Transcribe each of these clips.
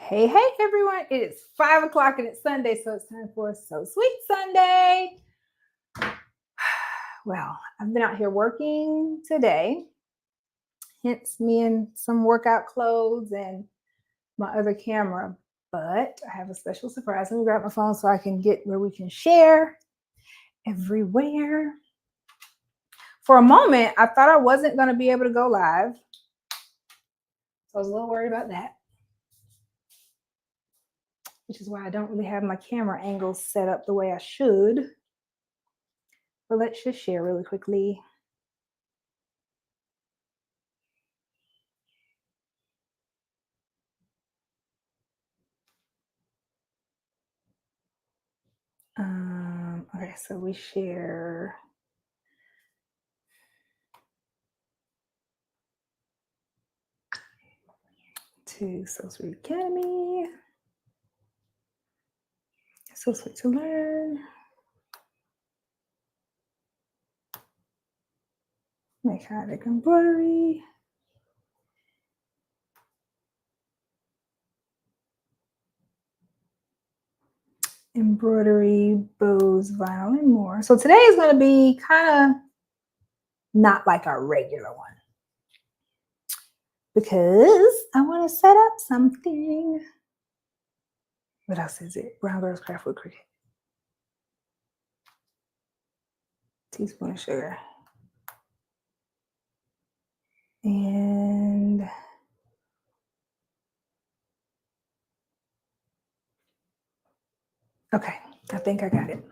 Hey, hey, everyone. It is 5 o'clock and it's Sunday, so it's time for So Sweet Sunday. Well, I've been out here working today, hence me in some workout clothes and my other camera. But I have a special surprise. Let me grab my phone so I can get where we can share everywhere. For a moment, I thought I wasn't going to be able to go live. So I was a little worried about that, which is why I don't really have my camera angles set up the way I should. But let's just share really quickly. Okay, so we share to So Sweet Academy, So Sweet to Learn, Mechanic Embroidery, Embroidery, Bows, Vinyl, and more. So today is going to be kind of not like our regular one because I want to set up something. What else is it? Brown Girls Craft with Cricket. Teaspoon of sugar. And okay, I think I got it.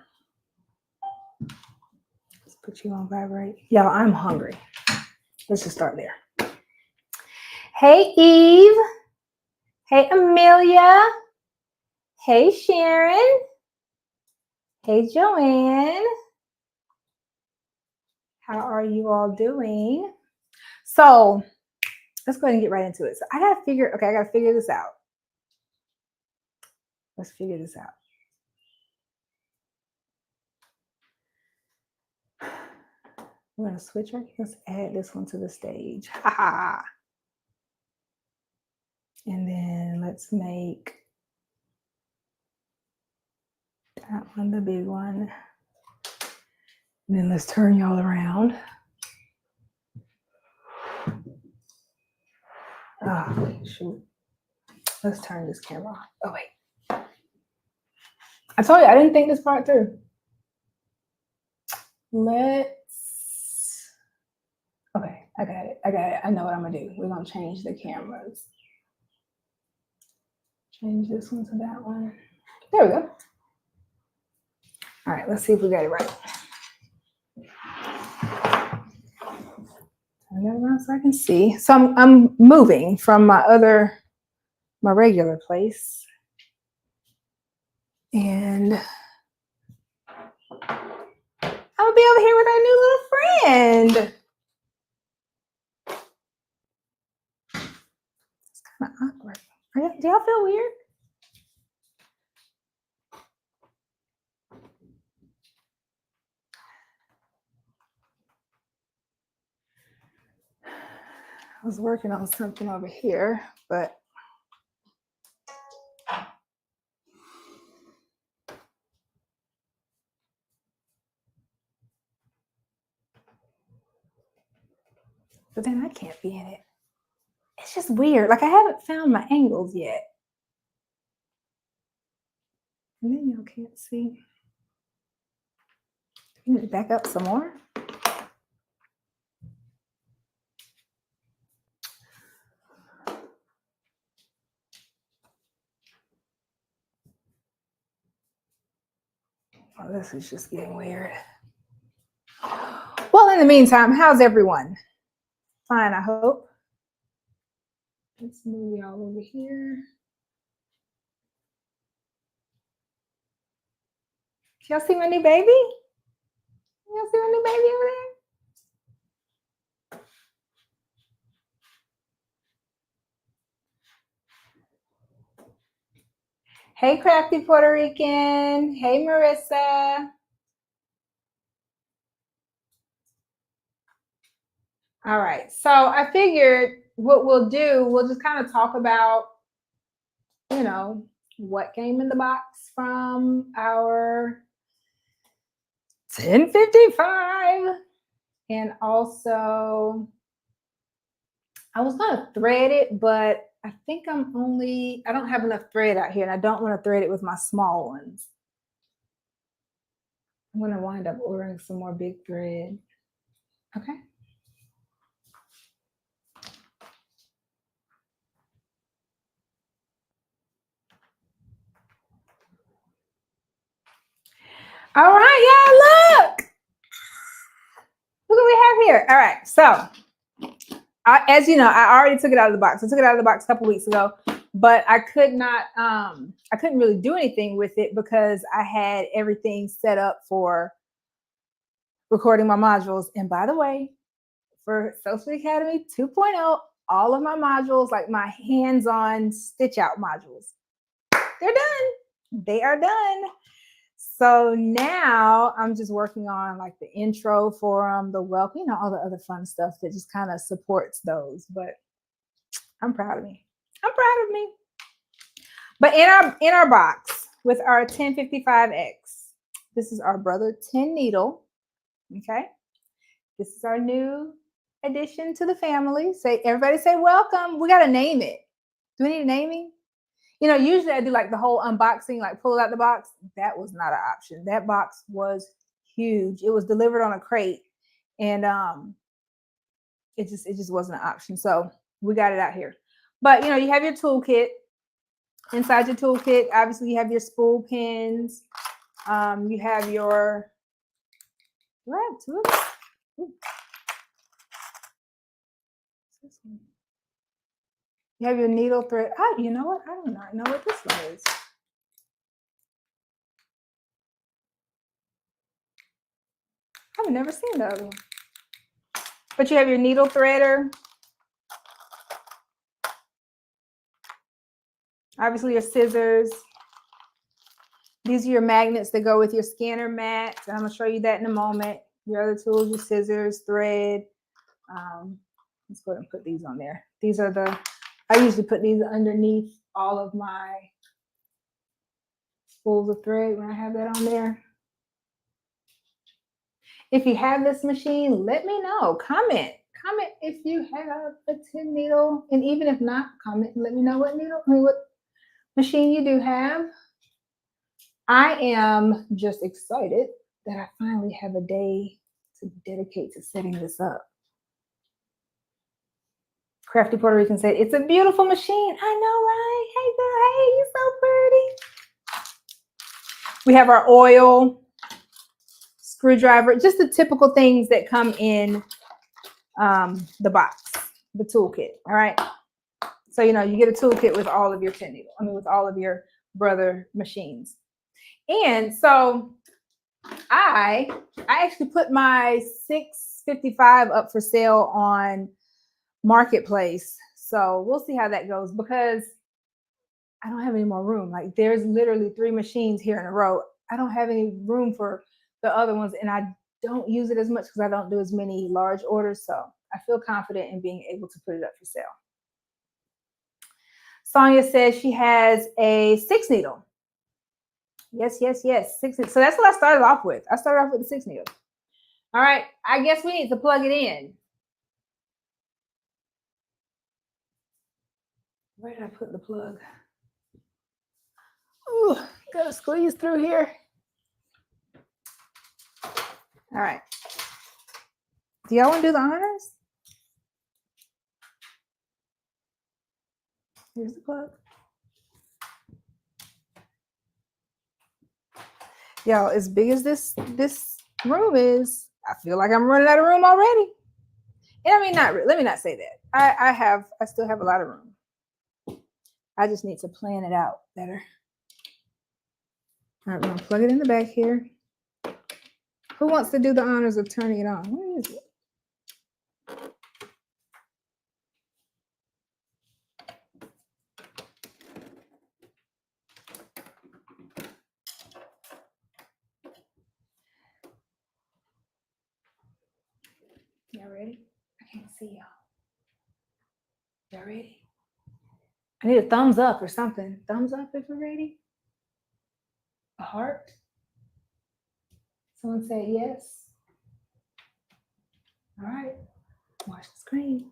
Let's put you on vibrate. Y'all, I'm hungry. Let's just start there. Hey, Eve. Hey, Amelia. Hey, Sharon. Hey, Joanne. How are you all doing? So let's go ahead and get right into it. So I got to figure this out. Let's figure this out. We're going to switch right here. Let's add this one to the stage. And then let's make that one the big one. And then let's turn y'all around. Oh, shoot. Let's turn this camera off. Oh, wait. I told you I didn't think this part through. Okay, I got it. I know what I'm gonna do. We're gonna change the cameras. Change this one to that one. There we go. All right, let's see if we got it right. Turn that around so I can see. So I'm moving from my regular place. And I'm gonna be over here with our new little friend. It's kind of awkward. Do y'all feel weird? I was working on something over here, but then I can't be in it. It's just weird. Like I haven't found my angles yet. And then y'all can't see. You need to back up some more. Oh, this is just getting weird. Well, in the meantime, how's everyone? Fine, I hope. Let's move y'all over here. Y'all see my new baby? Y'all see my new baby over there? Hey, Crafty Puerto Rican. Hey, Marissa. All right, so I figured what we'll do, we'll just kind of talk about you know, what came in the box from our 1055. And also, I was gonna thread it, but I think I don't have enough thread out here, and I don't want to thread it with my small ones. I'm gonna wind up ordering some more big thread. Okay. All right, y'all, look. Look what we have here. All right, so as you know, I already took it out of the box. I took it out of the box a couple weeks ago, but I couldn't really do anything with it because I had everything set up for recording my modules. And by the way, for Social Academy 2.0, all of my modules, like my hands-on stitch out modules, they're done. They are done. So now I'm just working on like the intro for them, the welcome, all the other fun stuff that just kind of supports those. But I'm proud of me. I'm proud of me. But in our box with our 1055X, this is our brother 10 needle. Okay. This is our new addition to the family. Everybody say welcome. We got to name it. Do we need a naming? Usually I do like the whole unboxing, like pull it out the box. That was not an option. That box was huge. It was delivered on a crate, and it just wasn't an option. So we got it out here. But you have your toolkit. Inside your toolkit, obviously you have your spool pins. You have your two of them. You have your needle thread. You know what? I do not know what this one is. I've never seen the other one. But you have your needle threader. Obviously your scissors. These are your magnets that go with your scanner mats. And I'm going to show you that in a moment. Your other tools, your scissors, thread. Let's go ahead and put these on there. These are I usually put these underneath all of my spools of thread when I have that on there. If you have this machine, let me know. Comment if you have a 10 needle. And even if not, comment and let me know what machine you do have. I am just excited that I finally have a day to dedicate to setting this up. Crafty Puerto Rican said, it's a beautiful machine. I know, right? Hey, girl, hey, you're so pretty. We have our oil, screwdriver, just the typical things that come in the box, the toolkit, all right? So, you get a toolkit with all of your 10 needle, with all of your brother machines. And so I actually put my 655 up for sale on Marketplace. So we'll see how that goes because I don't have any more room. Like there's literally 3 machines here in a row. I don't have any room for the other ones, and I don't use it as much because I don't do as many large orders. So I feel confident in being able to put it up for sale. Sonia says she has a 6 needle. Yes. 6 needle. So that's what I started off with. I started off with the 6 needle. All right. I guess we need to plug it in. Where did I put the plug? Ooh, gotta squeeze through here. All right. Do y'all want to do the honors? Here's the plug. Y'all, as big as this room is, I feel like I'm running out of room already. And let me not say that. I still have a lot of room. I just need to plan it out better. All right, we're gonna plug it in the back here. Who wants to do the honors of turning it on? Where is it? Y'all ready? I can't see y'all. Y'all ready? I need a thumbs up or something. Thumbs up if we're ready. A heart. Someone say yes. All right. Watch the screen.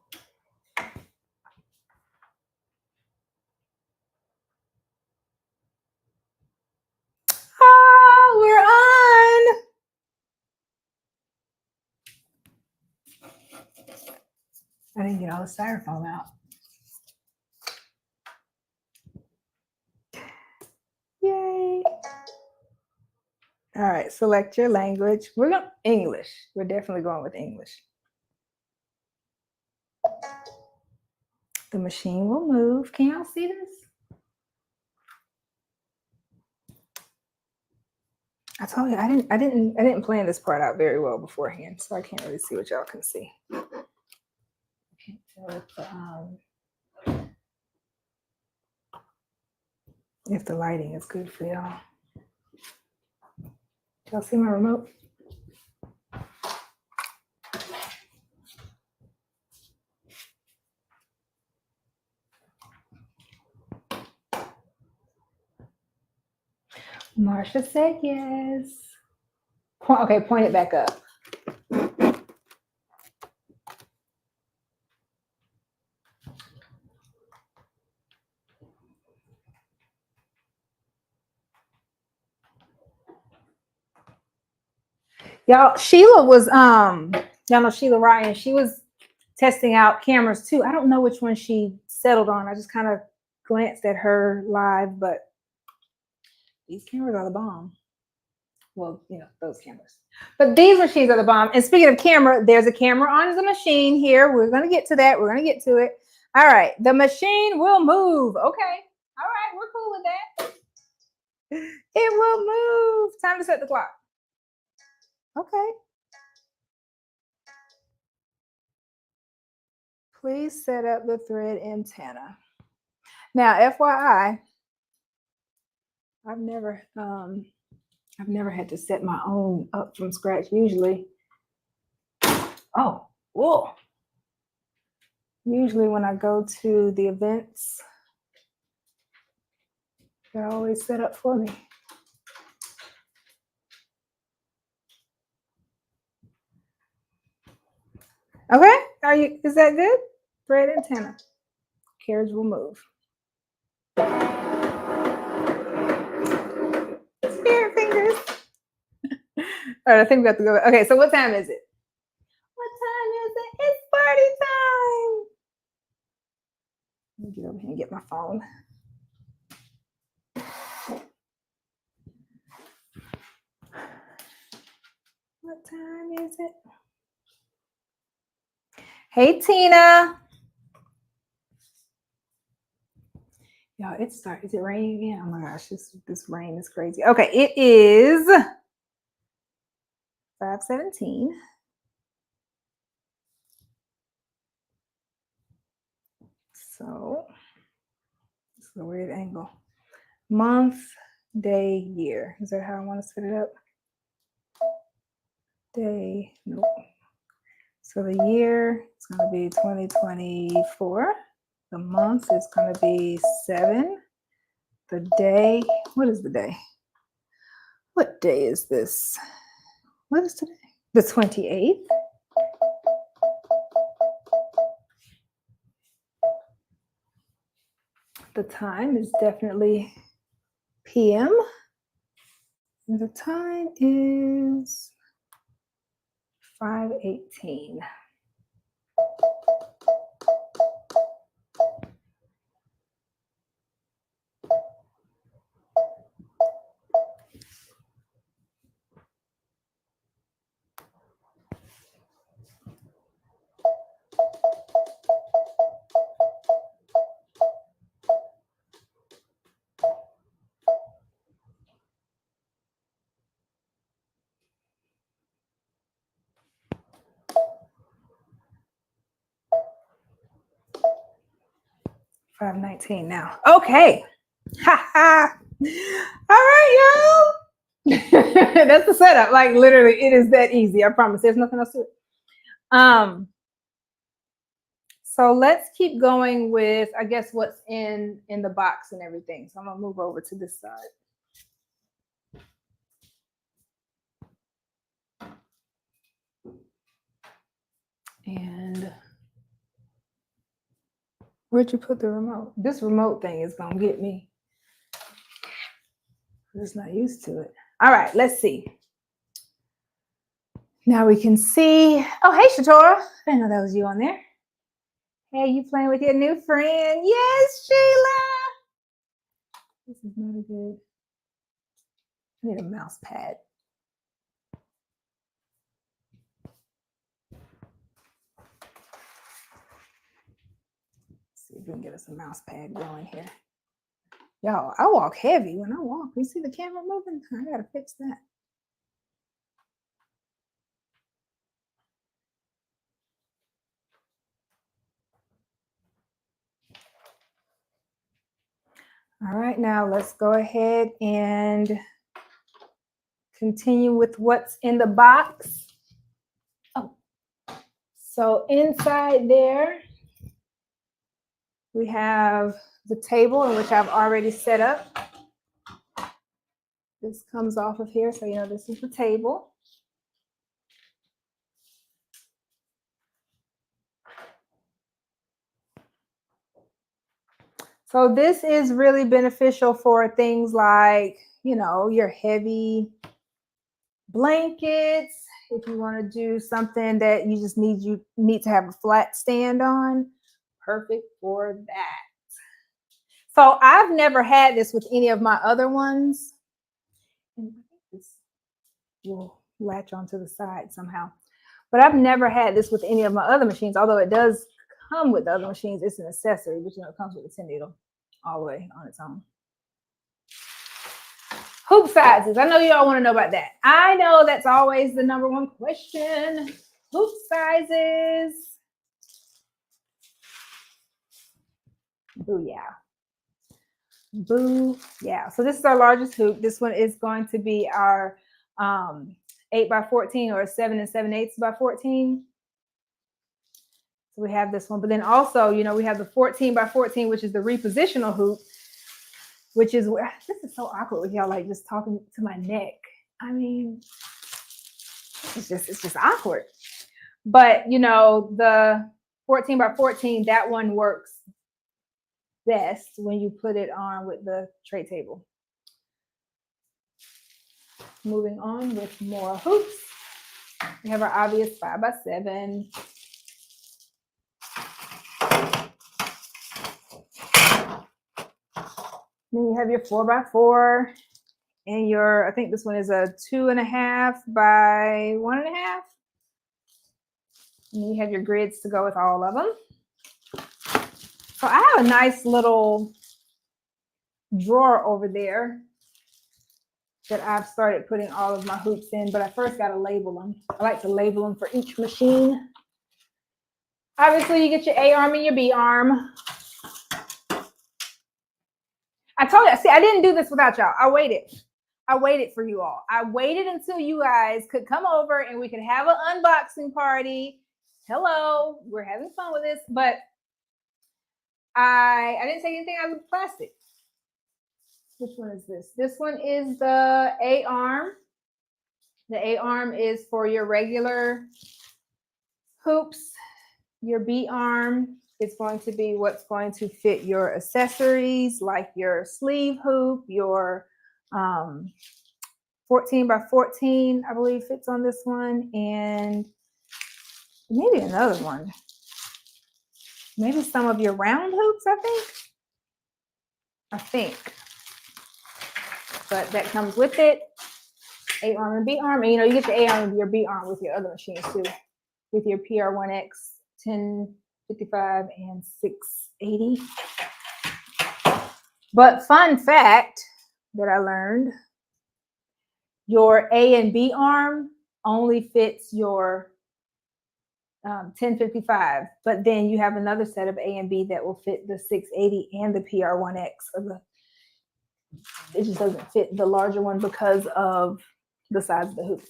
Oh, we're on. I didn't get all the styrofoam out. Yay. All right, select your language. We're going English. We're definitely going with English. The machine will move. Can y'all see this? I told you I didn't plan this part out very well beforehand, so I can't really see what y'all can see. I can't tell if the lighting is good for y'all. Y'all see my remote? Marsha said yes. Okay, point it back up. Y'all, Sheila was y'all know Sheila Ryan. She was testing out cameras too. I don't know which one she settled on. I just kind of glanced at her live, but these cameras are the bomb. Well, you know, those cameras. But these machines are the bomb. And speaking of camera, there's a camera on the machine here. We're going to get to that. We're going to get to it. All right. The machine will move. Okay. All right. We're cool with that. It will move. Time to set the clock. Okay. Please set up the thread antenna. Now, FYI, I've never had to set my own up from scratch. Usually, usually when I go to the events, they're always set up for me. Okay, is that good? Thread antenna. Carriage will move. Spirit fingers. All right, I think we have to go. Okay, so what time is it? What time is it? It's party time. Let me get over here and get my phone. What time is it? Hey, Tina. Y'all, is it raining again? Oh my gosh, this rain is crazy. Okay, it is 5:17. So this is a weird angle. Month, day, year. Is that how I want to set it up? Day, nope. So the year is going to be 2024. The month is going to be 7. The day, what is the day? What day is this? What is today? The 28th. The time is definitely PM. And the time is 5:18. $5.19 now. Okay. Ha ha. All right, y'all. That's the setup. Like literally, it is that easy. I promise. There's nothing else to it. So let's keep going with, I guess, what's in the box and everything. So I'm gonna move over to this side. And where'd you put the remote? This remote thing is gonna get me. I'm just not used to it. All right, let's see. Now we can see. Oh, hey, Shatora. I didn't know that was you on there. Hey, you playing with your new friend? Yes, Sheila. This is not a good. I need a mouse pad. Let's see if we can get us a mouse pad going here. Y'all, I walk heavy when I walk. You see the camera moving? I gotta fix that. All right, now let's go ahead and continue with what's in the box. Oh, so inside there, we have the table in which I've already set up. This comes off of here, so you know this is the table. So this is really beneficial for things like, you know, your heavy blankets. If you want to do something that you just need to have a flat stand on, perfect for that. So I've never had this with any of my other ones. And I think this will latch onto the side somehow. But I've never had this with any of my other machines, although it does come with the other machines. It's an accessory, but you know, it comes with a 10 needle all the way on its own. Hoop sizes. I know you all want to know about that. I know that's always the number one question. Hoop sizes. Booyah. Booyah. So this is our largest hoop. This one is going to be our 8 by 14 or 7 7/8 by 14. So we have this one, but then also, you know, we have the 14 by 14, which is the repositional hoop, which is where this is so awkward with y'all, like just talking to my neck. I mean, it's just awkward. But you know, the 14 by 14, that one works best when you put it on with the tray table. Moving on with more hoops. We have our obvious 5 by 7. Then you have your 4 by 4 and your, I think this one is a 2.5 by 1.5. And you have your grids to go with all of them. So I have a nice little drawer over there that I've started putting all of my hoops in, but I first got to label them. I like to label them for each machine. Obviously, you get your A arm and your B arm. I told you, see, I didn't do this without y'all. I waited for you all. I waited until you guys could come over and we could have an unboxing party. Hello, we're having fun with this, but I didn't take anything out of the plastic. Which one is this? This one is the A arm. The A arm is for your regular hoops. Your B arm is going to be what's going to fit your accessories, like your sleeve hoop, your 14 by 14, I believe fits on this one, and maybe another one. Maybe some of your round hoops, I think. But that comes with it. A arm and B arm. And you know, you get your A arm and your B arm with your other machines too, with your PR1X 1055 and 680. But fun fact that I learned, your A and B arm only fits your 1055, but then you have another set of A and B that will fit the 680 and the PR1X. It just doesn't fit the larger one because of the size of the hoop.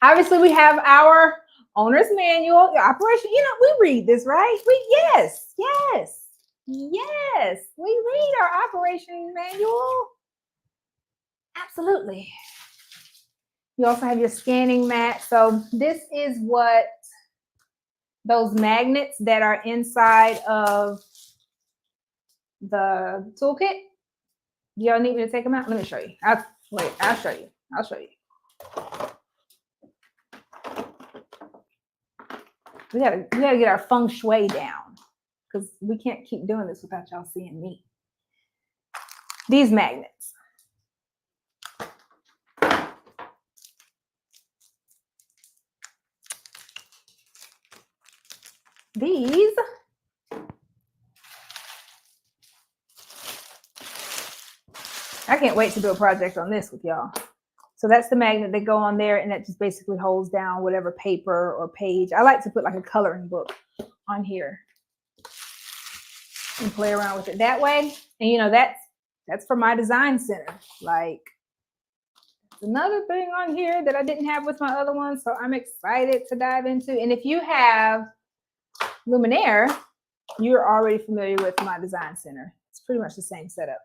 Obviously, we have our owner's manual, the operation. You know, we read this, right? Yes. We read our operation manual. Absolutely. You also have your scanning mat. So this is what those magnets that are inside of the toolkit. Do y'all need me to take them out? Let me show you. I'll show you. We gotta get our feng shui down because we can't keep doing this without y'all seeing me. These magnets. These I can't wait to do a project on this with y'all. So that's the magnet that go on there, and that just basically holds down whatever paper or page. I like to put like a coloring book on here and play around with it that way. And you know, that's for my design center. Like, another thing on here that I didn't have with my other one, so I'm excited to dive into. And if you have Luminaire, you're already familiar with my design center. It's pretty much the same setup.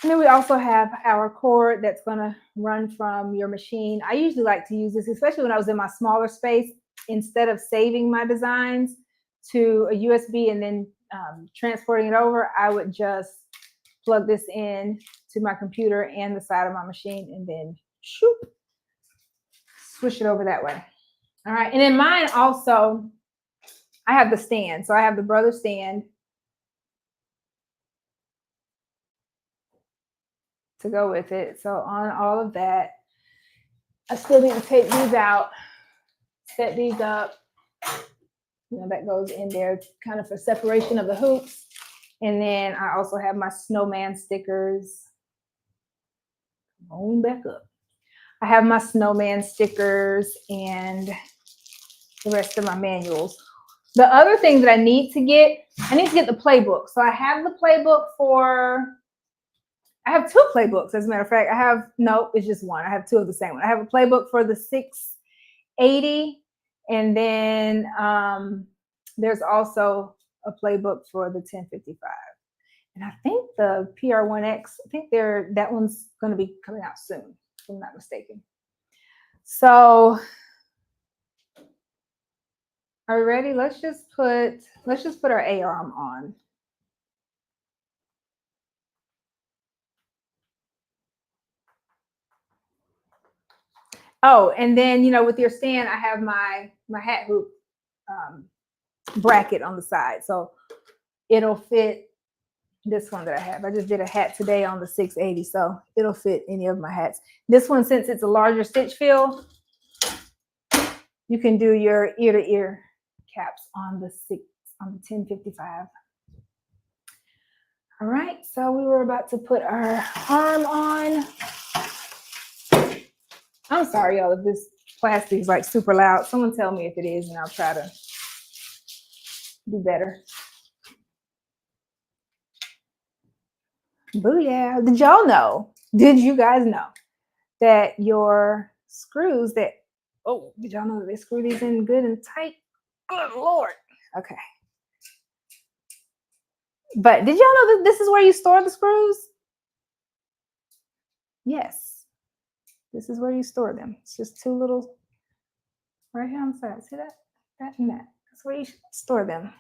And then we also have our cord that's going to run from your machine. I usually like to use this, especially when I was in my smaller space. Instead of saving my designs to a USB and then transporting it over, I would just plug this in to my computer and the side of my machine and then shoop, switch it over that way. All right. And in mine also, I have the stand. So I have the brother stand to go with it. So on all of that, I still need to take these out, set these up. You know, that goes in there kind of for separation of the hoops. And then I also have my snowman stickers. On back up. I have my snowman stickers and the rest of my manuals. The other thing that I need to get the playbook. So I have the playbook I have two playbooks, as a matter of fact. It's just one. I have two of the same one. I have a playbook for the 680, and then there's also a playbook for the 1055. And I think the PR1X, that one's going to be coming out soon, if I'm not mistaken. So are we ready? Let's just put our A-arm on. Oh, and then, you know, with your stand, I have my hat hoop bracket on the side. So it'll fit this one that I have. I just did a hat today on the 680, so it'll fit any of my hats. This one, since it's a larger stitch fill, you can do your ear-to-ear caps on the 1055. All right, so we were about to put our arm on. I'm sorry, y'all, if this plastic is like super loud. Someone tell me if it is, and I'll try to do better. Booyah. Did you guys know that your screws did y'all know that they screw these in good and tight? Good Lord. Okay. But did y'all know that this is where you store the screws? Yes. This is where you store them. It's just two little right here on the side. See that? That and that. That's where you store them.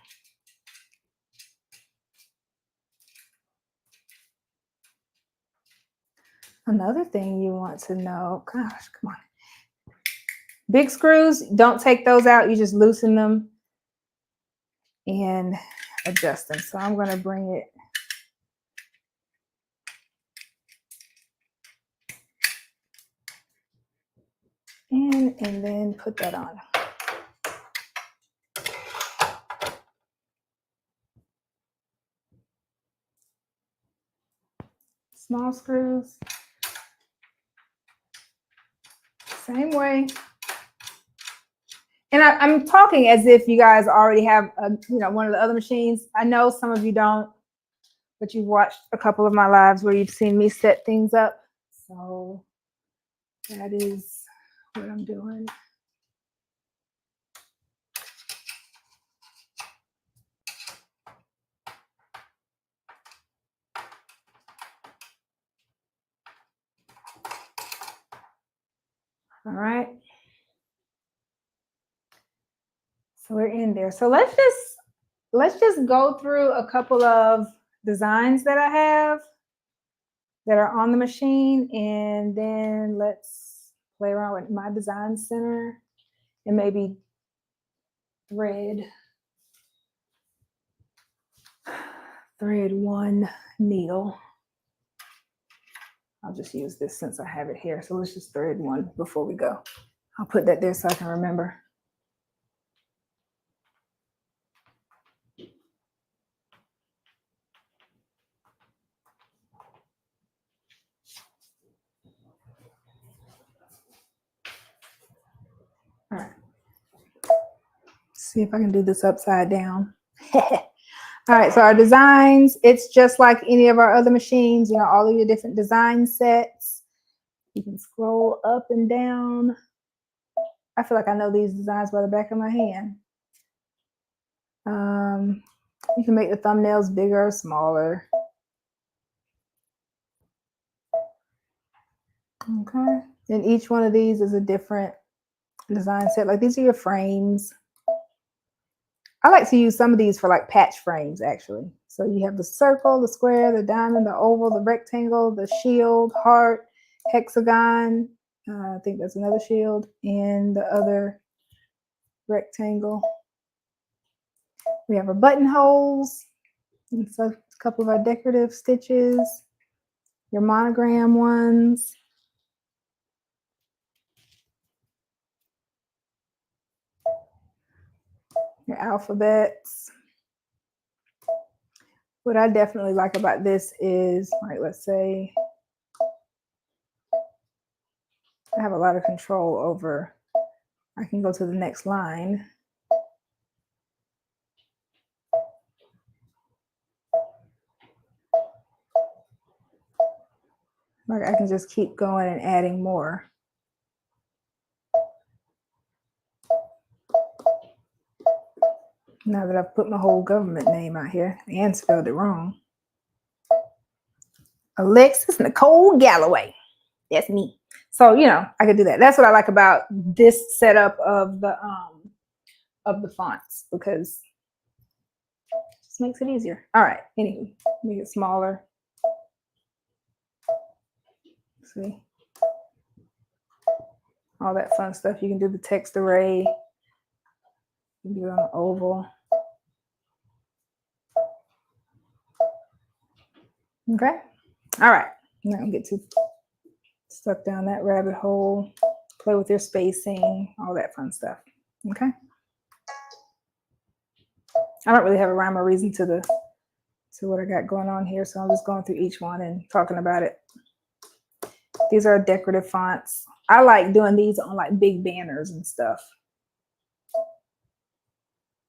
Another thing you want to know, gosh, come on. Big screws, don't take those out. You just loosen them and adjust them. So I'm going to bring it in and then put that on. Small screws, same way. And I'm talking as if you guys already have one of the other machines. I know some of you don't, but you've watched a couple of my lives where you've seen me set things up. So that is what I'm doing. All right. So we're in there. So let's just go through a couple of designs that I have that are on the machine, and then let's play around with my design center and maybe thread one needle. I'll just use this since I have it here. So let's just thread one before we go. I'll put that there so I can remember. All right. See if I can do this upside down. All right, so our designs, it's just like any of our other machines, you know, all of your different design sets. You can scroll up and down. I feel like I know these designs by the back of my hand. You can make the thumbnails bigger or smaller. Okay, and each one of these is a different design set. Like these are your frames. I like to use some of these for like patch frames actually. So you have the circle, the square, the diamond, the oval, the rectangle, the shield, heart, hexagon. I think that's another shield, and the other rectangle. We have our buttonholes, and so a couple of our decorative stitches, your monogram ones. Your alphabets. What I definitely like about this is, like, let's say I have a lot of control over, I can go to the next line. Like I can just keep going and adding more. Now that I've put my whole government name out here and spelled it wrong. Alexis Nicole Galloway. That's me. So, you know, I could do that. That's what I like about this setup of the fonts, because it just makes it easier. All right. Anyway, make it smaller. See? All that fun stuff. You can do the text array. You can do it on an oval. Okay. All right. I'm not gonna get too stuck down that rabbit hole. Play with your spacing, all that fun stuff. Okay. I don't really have a rhyme or reason to what I got going on here, so I'm just going through each one and talking about it. These are decorative fonts. I like doing these on like big banners and stuff.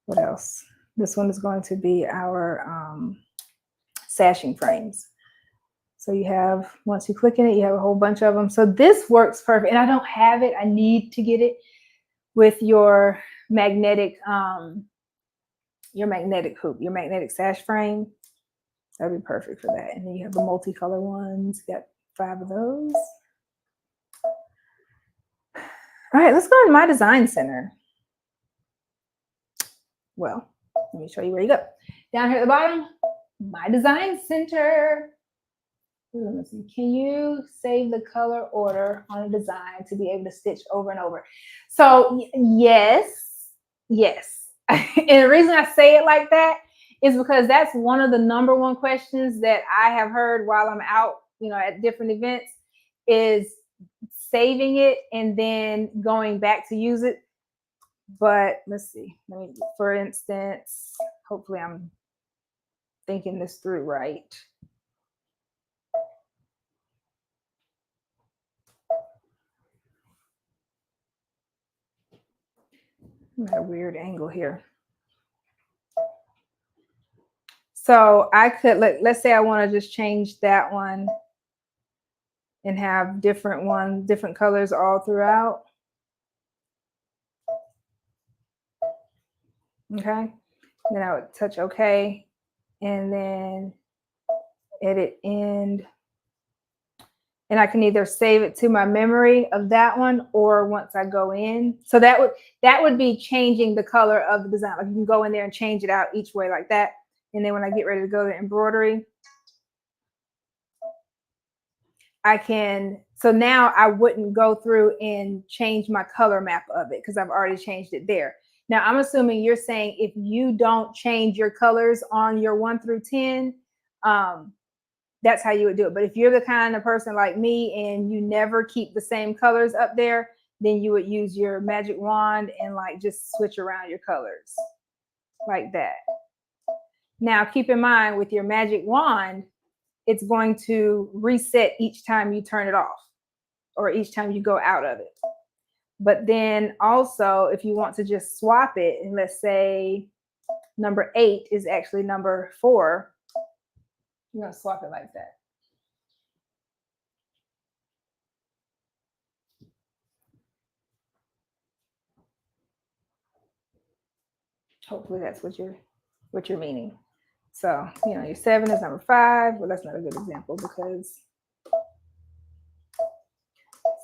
What else? This one is going to be our sashing frames. So you have, once you click in it, you have a whole bunch of them. So this works perfect. And I don't have it. I need to get it with your magnetic hoop, your magnetic sash frame. That'd be perfect for that. And then you have the multicolor ones. You got 5 of those. All right, let's go to my design center. Well, let me show you where you go. Down here at the bottom, my design center. Can you save the color order on a design to be able to stitch over and over? So yes. And the reason I say it like that is because that's one of the #1 questions that I have heard while I'm out, you know, at different events, is saving it and then going back to use it. But let's see. For instance, hopefully I'm thinking this through right. I'm at a weird angle here. So I could, let's say I want to just change that one and have different colors all throughout. Okay. Then I would touch OK and then edit end. And I can either save it to my memory of that one, or once I go in. So that would be changing the color of the design. Like you can go in there and change it out each way like that. And then when I get ready to go to embroidery, I can, so now I wouldn't go through and change my color map of it because I've already changed it there. Now I'm assuming you're saying if you don't change your colors on your 1 through 10, that's how you would do it. But if you're the kind of person like me and you never keep the same colors up there, then you would use your magic wand and like just switch around your colors like that. Now keep in mind with your magic wand, it's going to reset each time you turn it off or each time you go out of it. But then also if you want to just swap it, and let's say number 8 is actually number 4, you're going to swap it like that. Hopefully that's what you're meaning. So, you know, your 7 is number 5. Well, that's not a good example because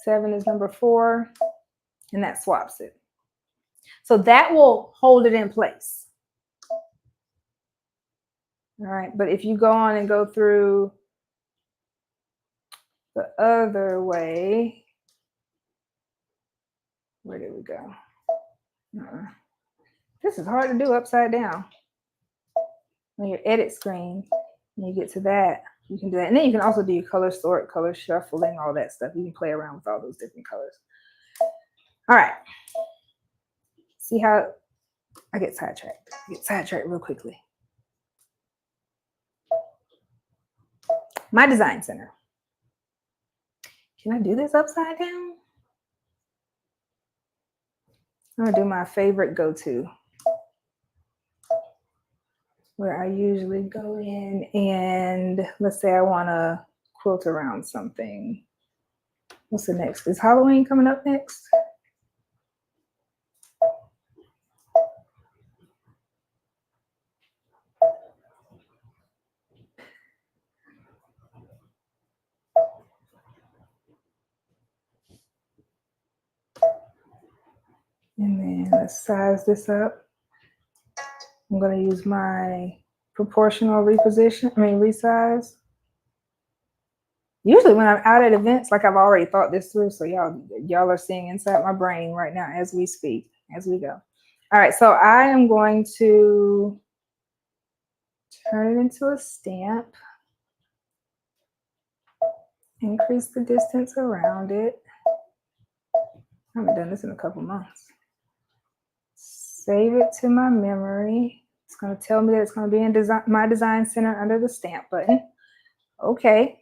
7 is number 4, and that swaps it. So that will hold it in place. All right, but if you go on and go through the other way, where did we go? This is hard to do upside down. On your edit screen, when you get to that, you can do that. And then you can also do your color sort, color shuffling, all that stuff. You can play around with all those different colors. All right. See how I get sidetracked. I get sidetracked real quickly. My design center. Can I do this upside down? I'm gonna do my favorite go-to, where I usually go in and let's say I want to quilt around something. What's the next? Is Halloween coming up next? And then let's size this up. I'm going to use my proportional resize. Usually when I'm out at events, like I've already thought this through, so y'all are seeing inside my brain right now as we speak, as we go. All right, so I am going to turn it into a stamp. Increase the distance around it. I haven't done this in a couple months. Save it to my memory. It's going to tell me that it's going to be in my design center under the stamp button. Okay.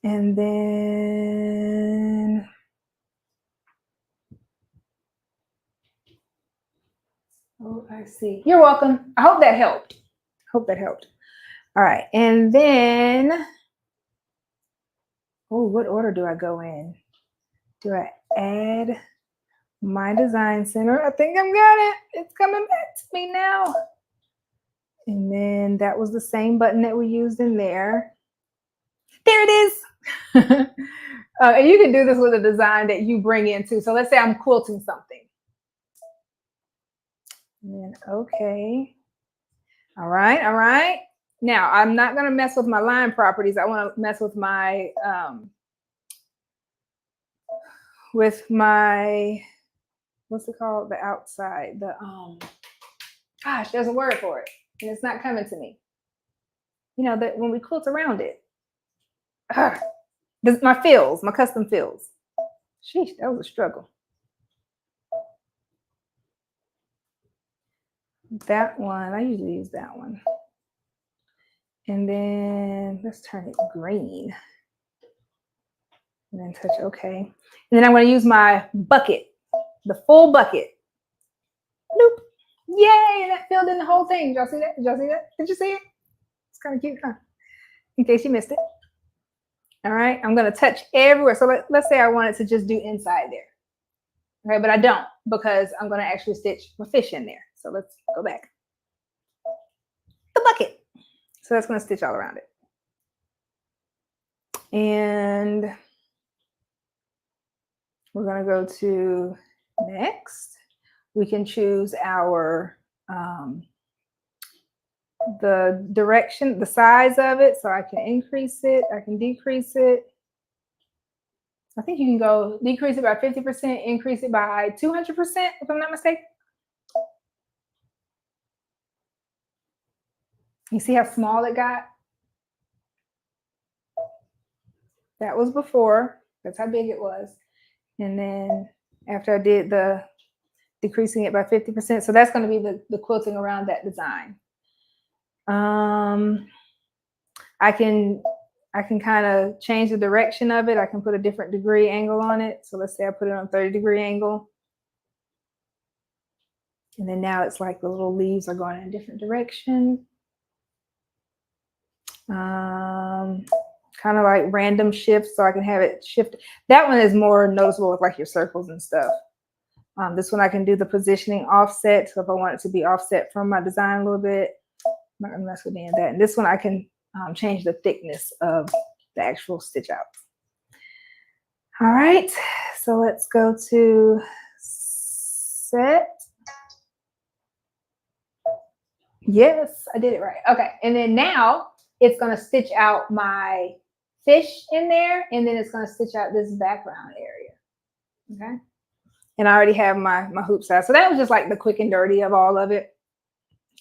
And then oh, I see. You're welcome. I hope that helped. Hope that helped. All right. And then, oh, what order do I go in? Do I add my design center? I think I'm got it. It's coming back to me now. And then that was the same button that we used in there. There it is. And you can do this with a design that you bring in too. So let's say I'm quilting something. And then, okay. All right, all right. Now, I'm not going to mess with my line properties. I want to mess with my, what's it called? The outside, gosh, there's a word for it. And it's not coming to me. You know, that when we quilt around it. My fills, my custom fills. Sheesh, that was a struggle. That one, I usually use that one. And then let's turn it green. And then touch OK. And then I'm going to use my bucket, the full bucket. Bloop. Yay, that filled in the whole thing. Did y'all see that? Did y'all see that? Did you see it? It's kind of cute, huh? In case you missed it. All right, I'm going to touch everywhere. So let's say I wanted to just do inside there. Okay, but I don't because I'm going to actually stitch my fish in there. So let's go back. The bucket. So that's going to stitch all around it. And we're going to go to next. We can choose our the direction, the size of it. So I can increase it, I can decrease it. I think you can go decrease it by 50%, increase it by 200%, if I'm not mistaken. You see how small it got? That was before. That's how big it was. And then after I did the decreasing it by 50%, so that's going to be the quilting around that design. I can kind of change the direction of it. I can put a different degree angle on it. So let's say I put it on 30-degree angle. And then now it's like the little leaves are going in a different direction. Kind of like random shifts, so I can have it shift. That one is more noticeable with like your circles and stuff. This one I can do the positioning offset. So if I want it to be offset from my design a little bit, I'm not gonna mess with any of that. And this one I can change the thickness of the actual stitch out. All right, so let's go to set. Yes, I did it right. Okay, and then now it's gonna stitch out my fish in there, and then it's going to stitch out this background area. Okay. And I already have my hoop size. So that was just like the quick and dirty of all of it.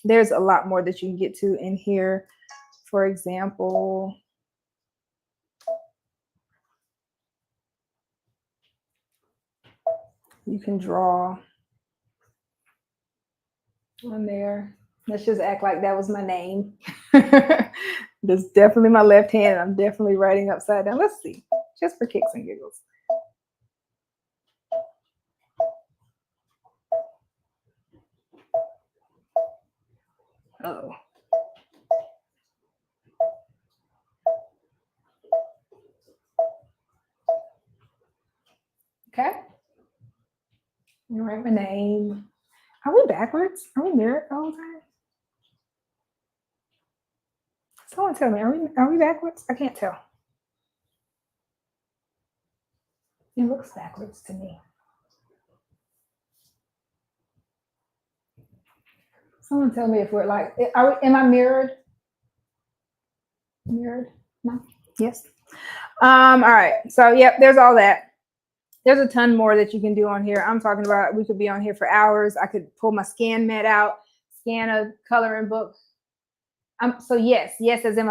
There's a lot more that you can get to in here. For example, you can draw on there. Let's just act like that was my name. That's definitely my left hand. I'm definitely writing upside down. Let's see, just for kicks and giggles. Uh-oh. Okay. You write my name. Are we backwards? Are we mirrored all the time? Someone tell me, are we backwards? I can't tell. It looks backwards to me. Someone tell me if we're like, am I mirrored? Mirrored? No? Yes. All right. So, yep, there's all that. There's a ton more that you can do on here. I'm talking about, we could be on here for hours. I could pull my scan mat out, scan a coloring book. So yes, as in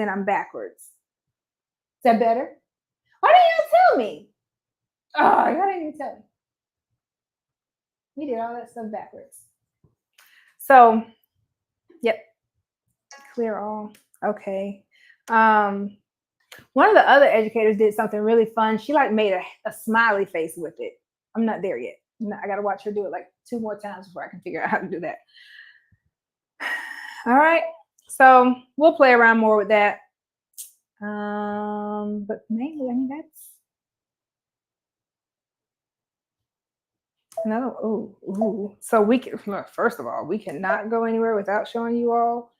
I'm backwards. Is that better? Why didn't you tell me? Oh, why didn't you tell me? We did all that stuff backwards. So, yep. Clear all. Okay. One of the other educators did something really fun. She like made a smiley face with it. I'm not there yet. I got to watch her do it like 2 more times before I can figure out how to do that. All right. So we'll play around more with that. But mainly, I mean, that's no. Ooh. So we can, first of all, we cannot go anywhere without showing you all.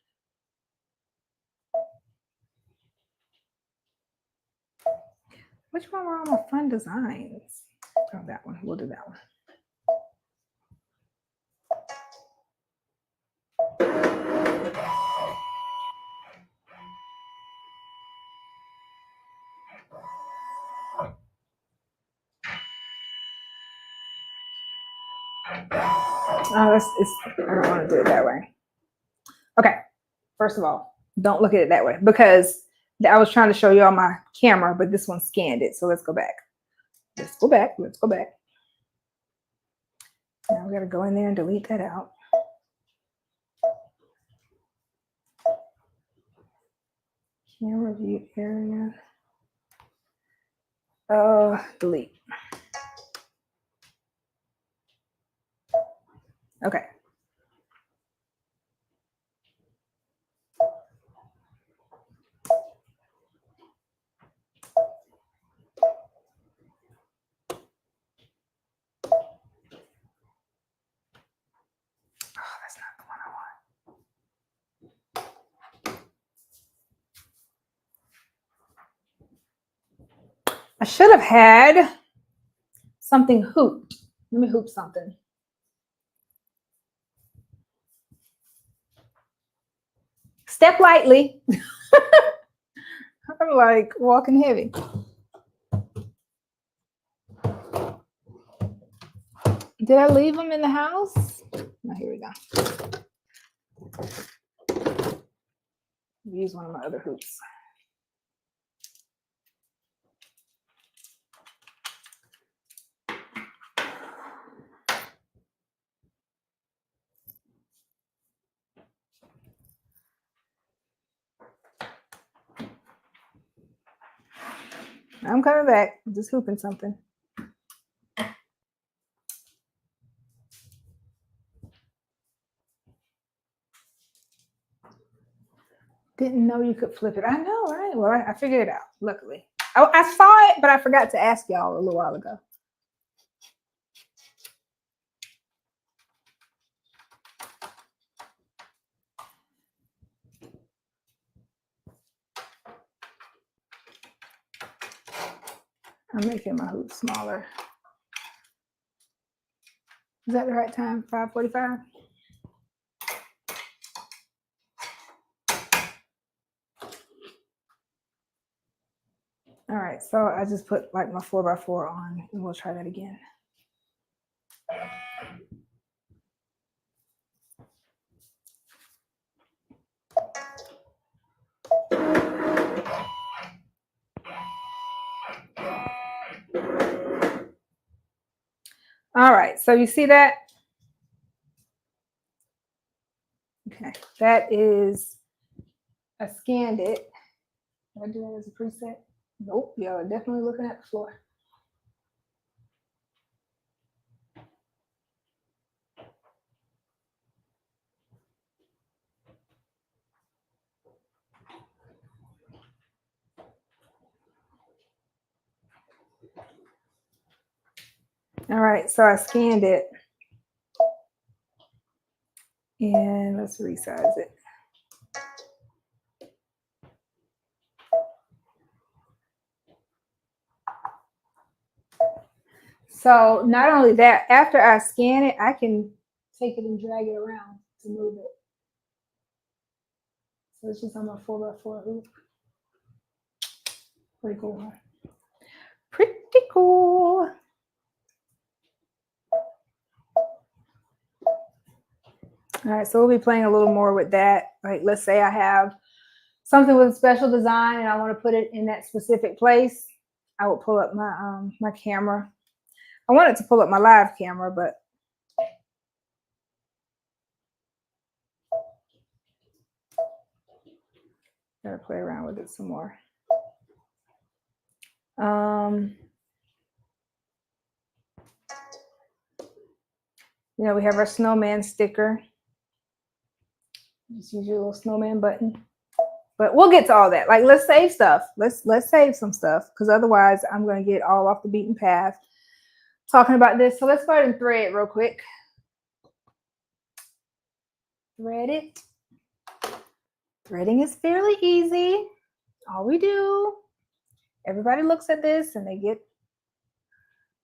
Which one were all my fun designs? Oh, that one. We'll do that one. Oh, I don't want to do it that way. Okay. First of all, don't look at it that way because I was trying to show you on my camera, but this one scanned it. So let's go back. Let's go back. Now we got to go in there and delete that out. Camera view area. Delete. Okay. That's not the one I want. I should have had something hooped. Let me hoop something. Step lightly. I'm like walking heavy. Did I leave them in the house? Oh, here we go. Use one of my other hoops. I'm coming back. I'm just hooping something. Didn't know you could flip it. I know, right? Well, I figured it out, luckily. I saw it, but I forgot to ask y'all a little while ago. I'm making my hoop smaller. Is that the right time? 5:45? All right, so I just put like my 4x4 on and we'll try that again. All right, so you see that? Okay, that is, I scanned it. Did I do that as a preset? Nope, y'all are definitely looking at the floor. All right, so I scanned it. And let's resize it. So not only that, after I scan it, I can take it and drag it around to move it. So it's just on my 4x4 hoop. Pretty cool. Pretty cool. All right, so we'll be playing a little more with that. Like, let's say I have something with a special design and I want to put it in that specific place. I would pull up my my camera. I wanted to pull up my live camera, but gotta play around with it some more. You know, we have our snowman sticker. Just use your little snowman button. But we'll get to all that. Like, let's save stuff. Let's save some stuff, because otherwise I'm going to get all off the beaten path talking about this. So let's go ahead and thread real quick. Thread it. Threading is fairly easy. All we do, everybody looks at this and they get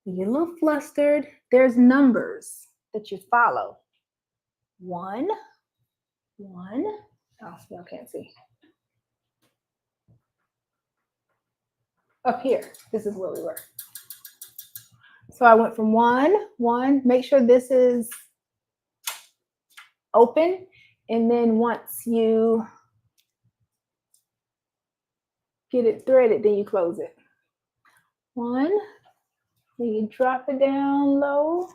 a little flustered. There's numbers that you follow. 1, 1. Oh, y'all can't see. Up here, this is where we were. So I went from 1, 1. Make sure this is open, and then once you get it threaded, then you close it. 1, then you drop it down low.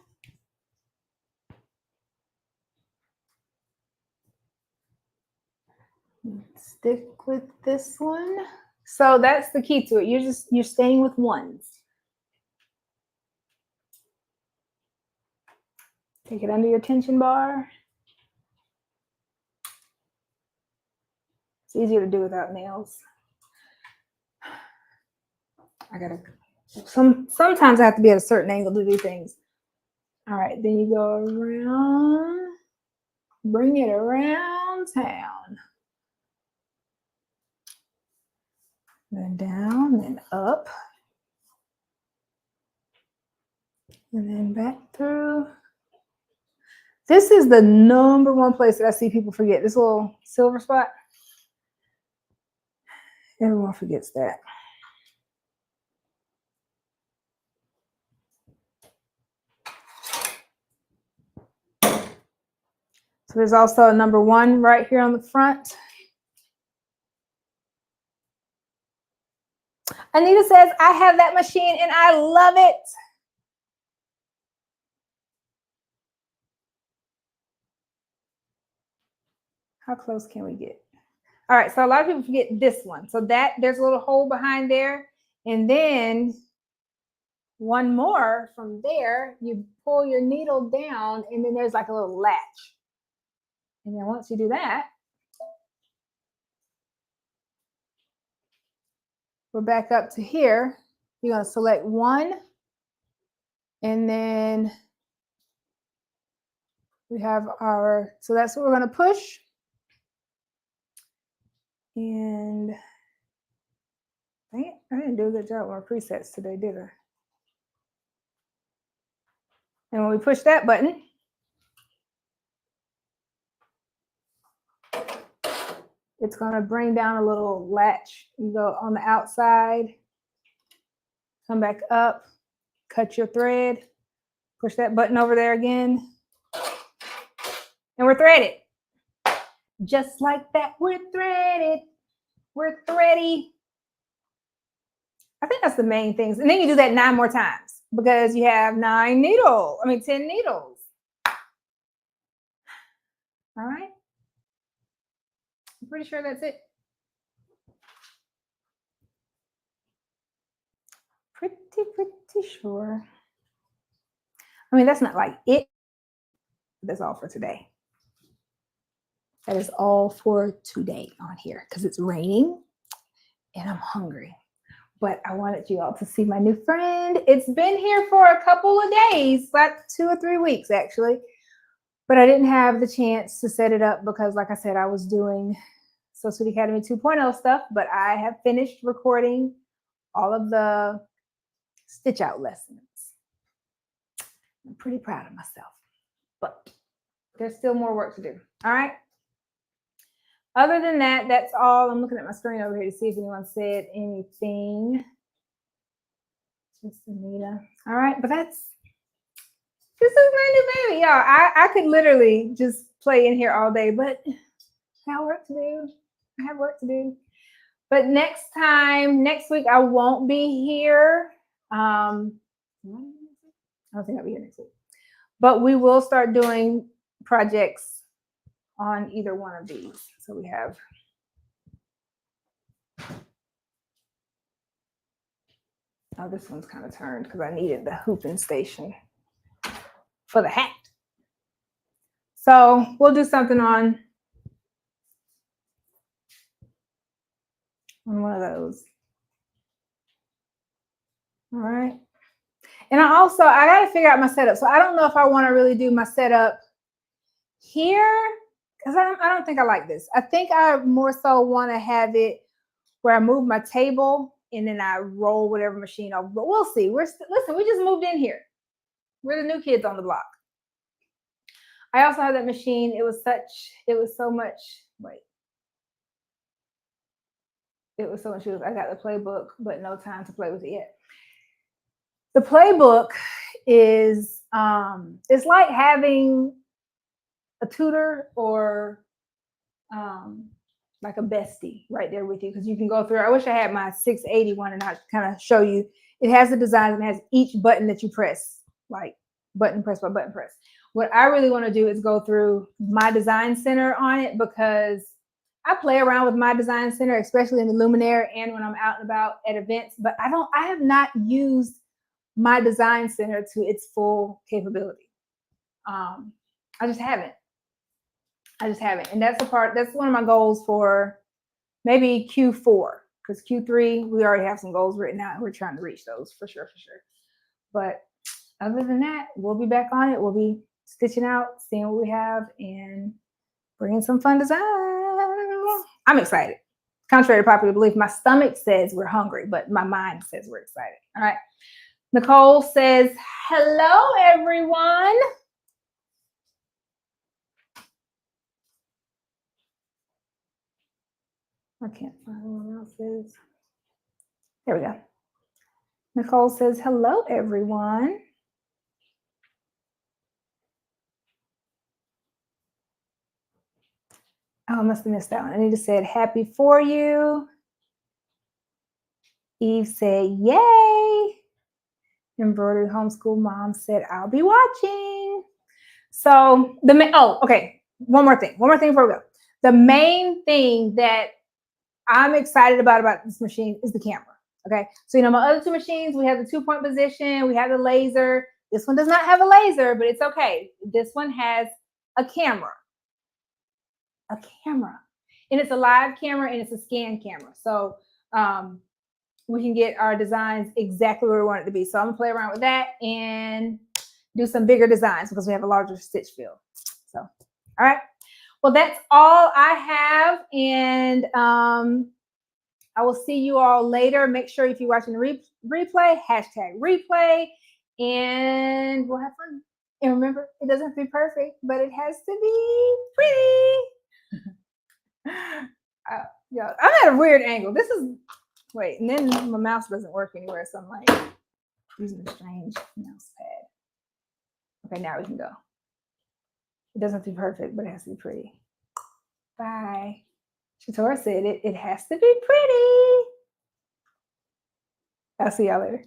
Stick with this one. So that's the key to it. You're staying with ones. Take it under your tension bar. It's easier to do without nails. Sometimes I have to be at a certain angle to do things. All right, then you go around, bring it around town. Then down, then up. And then back through. This is the number one place that I see people forget. This little silver spot. Everyone forgets that. So there's also a number 1 right here on the front. Anita says, I have that machine and I love it. How close can we get? All right, so a lot of people forget this one. So that there's a little hole behind there. And then one more from there, you pull your needle down and then there's like a little latch. And then once you do that, we're back up to here. You're going to select 1 and then we have our, so that's what we're going to push. And I didn't do a good job on our presets today, did I? And when we push that button, it's going to bring down a little latch. You go on the outside, come back up, cut your thread, push that button over there again, and we're threaded. Just like that, we're threaded. We're thready. I think that's the main things. And then you do that 9 more times because you have 10 needles. All right. I'm pretty sure that's it. Pretty sure. I mean, that's not like it. That's all for today. That is all for today on here because it's raining and I'm hungry. But I wanted you all to see my new friend. It's been here for a couple of days, like 2 or 3 weeks actually. But I didn't have the chance to set it up because, like I said, I was doing Sew Sweet Academy 2.0 stuff. But I have finished recording all of the stitch out lessons. I'm pretty proud of myself. But there's still more work to do. All right. Other than that, that's all. I'm looking at my screen over here to see if anyone said anything. Just Anita. All right, but this is my new baby, y'all. I could literally just play in here all day, but I have work to do. I have work to do. But next week, I won't be here. I don't think I'll be here next week. But we will start doing projects on either one of these. So we have this one's kind of turned because I needed the hooping station for the hat. So we'll do something on one of those. All right. And I got to figure out my setup. So I don't know if I want to really do my setup here because I don't think I like this. I think I more so want to have it where I move my table and then I roll whatever machine over. But we'll see. Listen, we just moved in here. We're the new kids on the block. I also have that machine. It was so much. I got the playbook, but no time to play with it yet. The playbook is, it's like having a tutor or like a bestie right there with you because you can go through. I wish I had my 680 one and I kind of show you. It has the designs and it has each button that you press, like button press by button press. What I really want to do is go through my design center on it because I play around with my design center, especially in the Luminaire and when I'm out and about at events, but I have not used my design center to its full capability. I just haven't. And that's one of my goals for maybe Q4, because Q3, we already have some goals written out and we're trying to reach those for sure. But other than that, we'll be back on it. We'll be stitching out, seeing what we have, and bringing some fun design. I'm excited. Contrary to popular belief, my stomach says we're hungry, but my mind says we're excited. All right. Nicole says, hello, everyone. I can't find anyone else's. There we go. Nicole says, hello, everyone. Oh, I must have missed that one. Anita said, happy for you. Eve said, yay. Embroidery Homeschool Mom said, I'll be watching. So okay. One more thing before we go. The main thing that I'm excited about this machine is the camera. Okay. So, my other two machines, we have the 2-point position, we have the laser. This one does not have a laser, but it's okay. This one has a camera. And it's a live camera and it's a scan camera. So we can get our designs exactly where we want it to be. So I'm gonna play around with that and do some bigger designs because we have a larger stitch field. So, all right. Well, that's all I have. And I will see you all later. Make sure if you're watching the replay, #replay, and we'll have fun. And remember, it doesn't have to be perfect, but it has to be pretty. Yeah, I'm at a weird angle. Wait, and then my mouse doesn't work anywhere, so I'm like using a strange mouse pad. Okay, now we can go. It doesn't have to be perfect, but it has to be pretty. Bye. Shatora said it has to be pretty. I'll see y'all later.